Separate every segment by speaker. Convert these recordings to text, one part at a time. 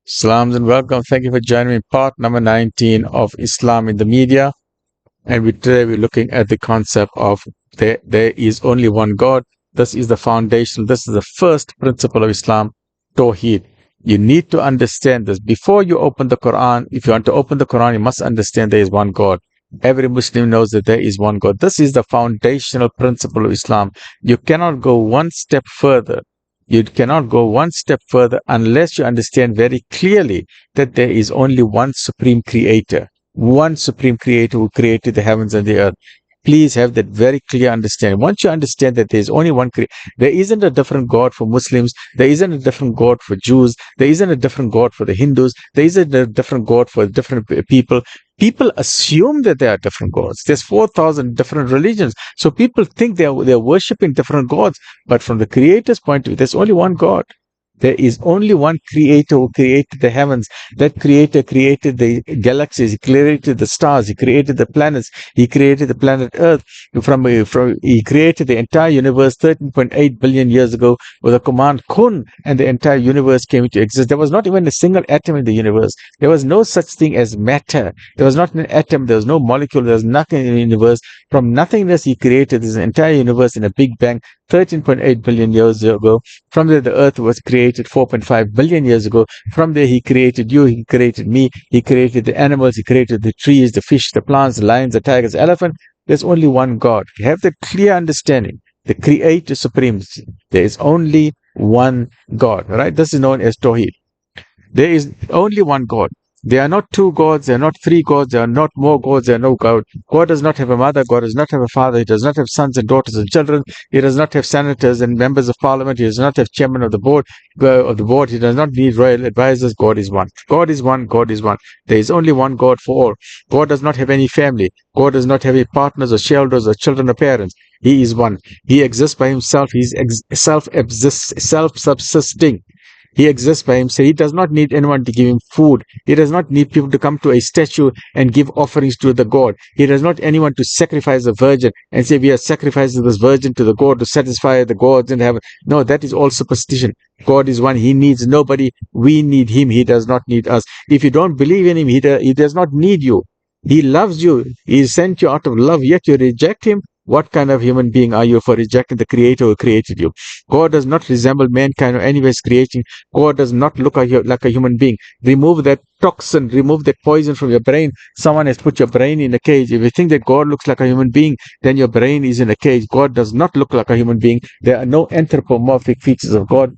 Speaker 1: Salams and welcome. Thank you for joining me. Part number 19 of Islam in the Media. And today we're looking at the concept of there is only one God. This is the foundation. This is the first principle of Islam, Tawheed. You need to understand this. Before you open the Quran, if you want to open the Quran, you must understand there is one God. Every Muslim knows that there is one God. This is the foundational principle of Islam. You cannot go one step further. You cannot go one step further unless you understand very clearly that there is only one supreme creator who created the heavens and the earth. Please have that very clear understanding. Once you understand that there is only one creator, there isn't a different God for Muslims, there isn't a different God for Jews, there isn't a different God for the Hindus, there isn't a different God for different people. People assume that there are different gods. There's 4,000 different religions. So people think they're worshipping different gods. But from the Creator's point of view, there's only one God. There is only one creator who created the heavens. That creator created the galaxies. He created the stars. He created the planets. He created the planet Earth. He created the entire universe 13.8 billion years ago with a command kun, and the entire universe came into existence. There was not even a single atom in the universe. There was no such thing as matter. There was not an atom. There was no molecule. There was nothing in the universe. From nothingness, he created this entire universe in a big bang 13.8 billion years ago. From there, the earth was created 4.5 billion years ago. From there, he created you, he created me, he created the animals, he created the trees, the fish, the plants, the lions, the tigers, the elephant. There's only one God. You have the clear understanding. The Creator supremacy. There is only one God. Right? This is known as Tawheed. There is only one God. There are not two gods, there are not three gods, there are not more gods, there are no God. God does not have a mother, God does not have a father, he does not have sons and daughters and children, he does not have senators and members of parliament, he does not have chairman of the board, he does not need royal advisors. God is one. God is one, God is one. There is only one God for all. God does not have any family. God does not have any partners or shareholders or children or parents. He is one. He exists by himself. He is self-subsisting. He exists by himself. He does not need anyone to give him food. He does not need people to come to a statue and give offerings to the god. He does not anyone to sacrifice a virgin and say, we are sacrificing this virgin to the god to satisfy the gods in heaven. No, that is all superstition. God is one. He needs nobody. We need him. He does not need us. If you don't believe in him, he does not need you. He loves you. He sent you out of love, yet you reject him. What kind of human being are you for rejecting the Creator who created you? God does not resemble mankind or anybody's creation. God does not look like a human being. Remove that toxin, remove that poison from your brain. Someone has put your brain in a cage. If you think that God looks like a human being, then your brain is in a cage. God does not look like a human being. There are no anthropomorphic features of God.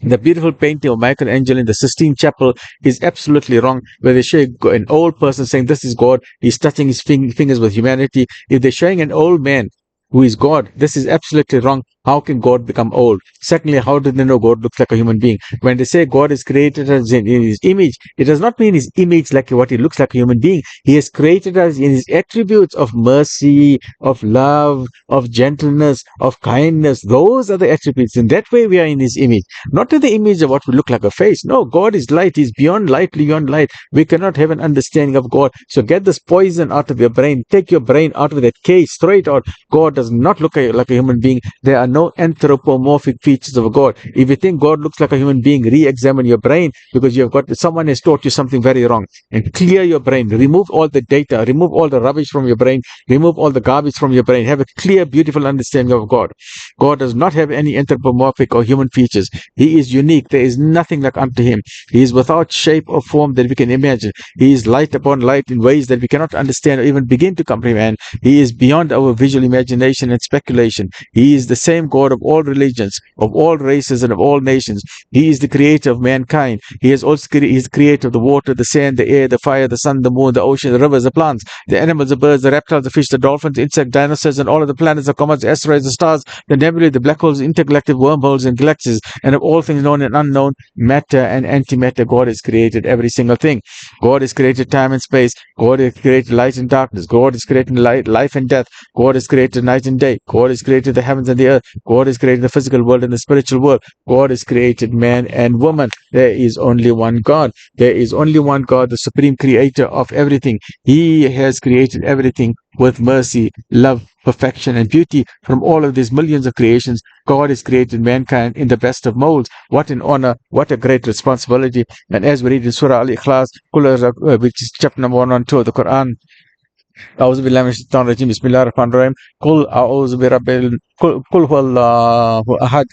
Speaker 1: The beautiful painting of Michelangelo in the Sistine Chapel is absolutely wrong, where they show an old person saying, this is God, he's touching his fingers with humanity. If they're showing an old man who is God, this is absolutely wrong. How can God become old? Secondly, how do they know God looks like a human being? When they say God is created us in his image, it does not mean his image like what he looks like a human being. He has created us in his attributes of mercy, of love, of gentleness, of kindness. Those are the attributes. In that way, we are in his image. Not in the image of what we look like a face. No, God is light. He's beyond light, beyond light. We cannot have an understanding of God. So get this poison out of your brain. Take your brain out of that cage. Throw it out. God does not look like a human being. There are no anthropomorphic features of God. If you think God looks like a human being, re-examine your brain, because someone has taught you something very wrong. And clear your brain. Remove all the data. Remove all the rubbish from your brain. Remove all the garbage from your brain. Have a clear, beautiful understanding of God. God does not have any anthropomorphic or human features. He is unique. There is nothing like unto him. He is without shape or form that we can imagine. He is light upon light in ways that we cannot understand or even begin to comprehend. He is beyond our visual imagination and speculation. He is the same God of all religions, of all races, and of all nations. He is the creator of mankind. He is also the creator of the water, the sand, the air, the fire, the sun, the moon, the ocean, the rivers, the plants, the animals, the birds, the reptiles, the fish, the dolphins, the insects, dinosaurs, and all of the planets, the comets, the asteroids, the stars, the nebulae, the black holes, intergalactic wormholes, and galaxies, and of all things known and unknown, matter and antimatter. God has created every single thing. God has created time and space. God has created light and darkness. God has created life and death. God has created night and day. God has created the heavens and the earth. God has created the physical world and the spiritual world. God has created man and woman. There is only one God. There is only one God, the supreme creator of everything. He has created everything with mercy, love, perfection, and beauty. From all of these millions of creations, God has created mankind in the best of molds. What an honor, what a great responsibility. And as we read in Surah Al-Ikhlas, which is chapter number 112 of the Quran, أعوذ بالله من الشيطان الرجيم بسم الله الرحمن الرحيم قل أعوذ برب قل هو الله أحد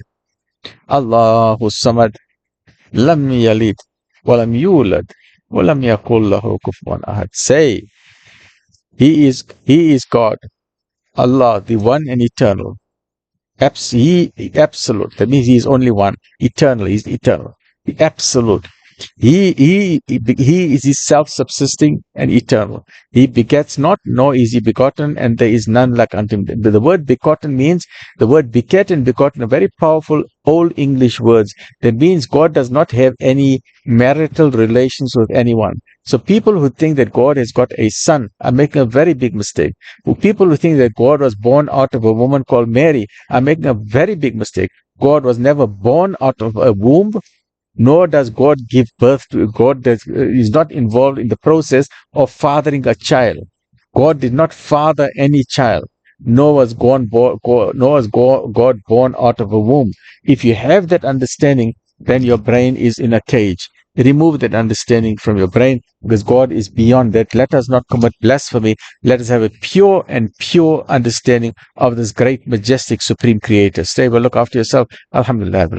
Speaker 1: الله الصمد لم يلد ولم يولد ولم يكن له كفوا أحد. Say, He is God, Allah, the one and eternal. Absolute. That means He is only one. Eternal. He is eternal. The absolute. He is self-subsisting and eternal. He begets not, nor is he begotten, and there is none like unto him. The word begotten means, the word beget and begotten are very powerful Old English words. That means God does not have any marital relations with anyone. So people who think that God has got a son are making a very big mistake. People who think that God was born out of a woman called Mary are making a very big mistake. God was never born out of a womb, nor does God give birth to. God is not involved in the process of fathering a child. God did not father any child, nor was God born out of a womb. If you have that understanding, then your brain is in a cage. Remove that understanding from your brain, because God is beyond that. Let us not commit blasphemy. Let us have a pure understanding of this great, majestic, supreme creator. Stay well, look after yourself. Alhamdulillah.